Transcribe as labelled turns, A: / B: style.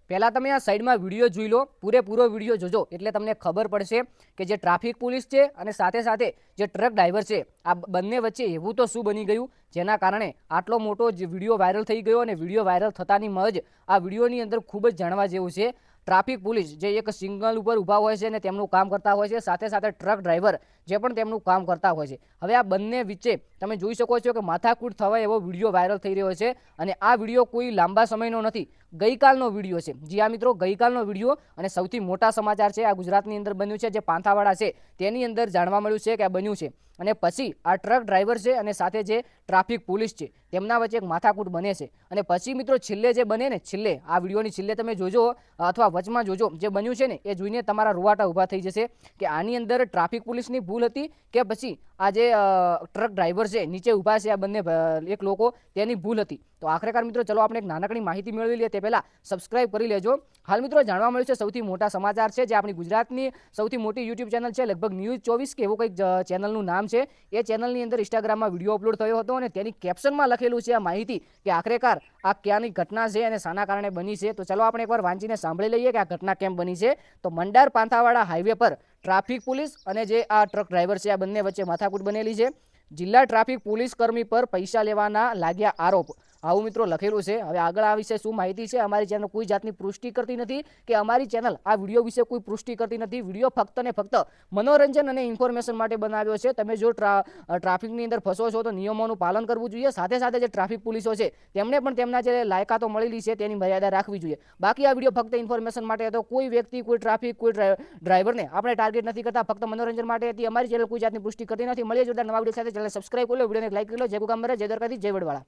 A: પહેલાં તમે આ સાઈડમાં વિડીયો જોઈ લો, પૂરેપૂરો વિડીયો જોજો એટલે તમને ખબર પડશે કે જે ટ્રાફિક પોલીસ છે અને સાથે સાથે જે ટ્રક ડ્રાઈવર છે આ બંને વચ્ચે એવું તો શું બની ગયું જેના કારણે આટલો મોટો જે વિડીયો વાયરલ થઈ ગયો અને વિડીયો વાયરલ થતાની જ આ વિડીયોની અંદર ખૂબ જ જાણવા જેવું છે। ટ્રાફિક પોલીસ જે એક સિગ્નલ ઉપર ઊભા હોય છે અને તેમનું કામ કરતા હોય છે, સાથે સાથે ટ્રક ડ્રાઈવર જે પણ તેમનું કામ કરતા હોય છે। હવે આ બંને વચ્ચે તમે જોઈ શકો છો કે માથાકૂટ થવાય એવો વિડીયો વાયરલ થઈ રહ્યો છે અને આ વિડીયો કોઈ લાંબા સમયનો નથી, ગઈકાલનો વિડીયો છે। જી હા મિત્રો, ગઈકાલનો વિડીયો અને સૌથી મોટા સમાચાર છે આ ગુજરાતની અંદર બન્યું છે, જે પાંથાવાડા છે તેની અંદર જાણવા મળ્યું છે કે આ બન્યું છે અને પછી આ ટ્રક ડ્રાઈવર છે અને સાથે જે ટ્રાફિક પોલીસ છે તેમના વચ્ચે એક માથાકૂટ બને છે અને પછી મિત્રો છેલ્લે જે બને ને, છેલ્લે આ વિડીયોની છેલ્લે તમે જોજો અથવા વચમાં જોજો, જે બન્યું છે ને એ જોઈને તમારા રૂવાટા ઊભા થઈ જશે કે આની અંદર ટ્રાફિક પોલીસની ભૂલ હતી કે પછી આ જે ટ્રક ડ્રાઈવર છે નીચે ઊભા છે આ બંને એક લોકો તેની ભૂલ હતી। તો આખરેકાર મિત્રો ચલો આપણે એક નાનકડી માહિતી મેળવી લઈએ તે પહેલાં સબસ્ક્રાઇબ કરી લેજો। હાલ મિત્રો જાણવા મળ્યું છે સૌથી મોટા સમાચાર છે, જે આપણી ગુજરાતની સૌથી મોટી યુટ્યુબ ચેનલ છે લગભગ ન્યૂઝ 24 કે એવું કંઈક ચેનલનું નામ છે, એ ચેનલની અંદર ઇન્સ્ટાગ્રામમાં વિડીયો અપલોડ થયો હતો અને તેની કેપ્શનમાં લખેલું છે આ માહિતી કે આખરેકાર આ ક્યાંની ઘટના છે અને શાના કારણે બની છે। તો ચલો આપણે એકવાર વાંચીને સાંભળી લઈએ કે આ ઘટના કેમ બની છે। તો મંડાર પાંથાવાડા હાઈવે પર ટ્રાફિક પોલીસ અને જે આ ટ્રક ડ્રાઈવર છે આ બંને વચ્ચે માથાકૂટ બનેલી છે। જિલ્લા ટ્રાફિક પોલીસ કર્મી પર પૈસા લેવાના લાગ્યા આરોપ, આવું મિત્રો લખેલું છે। હવે આગળ આ વિશે શું માહિતી છે, અમારી ચેનલ કોઈ જાતની પુષ્ટિ કરતી નથી કે અમારી ચેનલ આ વિડીયો વિશે કોઈ પુષ્ટિ કરતી નથી। વિડીયો ફક્ત ને ફક્ત મનોરંજન અને ઇન્ફોર્મેશન માટે બનાવ્યો છે। તમે જો ટ્રાફિકની અંદર ફસો છો તો નિયમોનું પાલન કરવું જોઈએ, સાથે સાથે જે ટ્રાફિક પોલીસો છે તેમને પણ તેમના જે લાયકાતો મળેલી છે તેની મર્યાદા રાખવી જોઈએ। બાકી આ વિડીયો ફક્ત ઇન્ફોર્મેશન માટે હતો, કોઈ વ્યક્તિ, કોઈ ટ્રાફિક, કોઈ ડ્રાઈવરને આપણે ટાર્ગેટ નથી કરતા, ફક્ત મનોરંજન માટે હતી। અમારી ચેનલ કોઈ જાતની પુષ્ટિ કરતી નથી। મળીએ જોરદાર નવા વિડીયો સાથે, ચેનલ સબસ્ક્રાઇબ કરી લો, વિડીયોને લાઈક કરી લો। જય ગોગાંબરે, જય દ્વારકાધીશ, જય વડવાળા।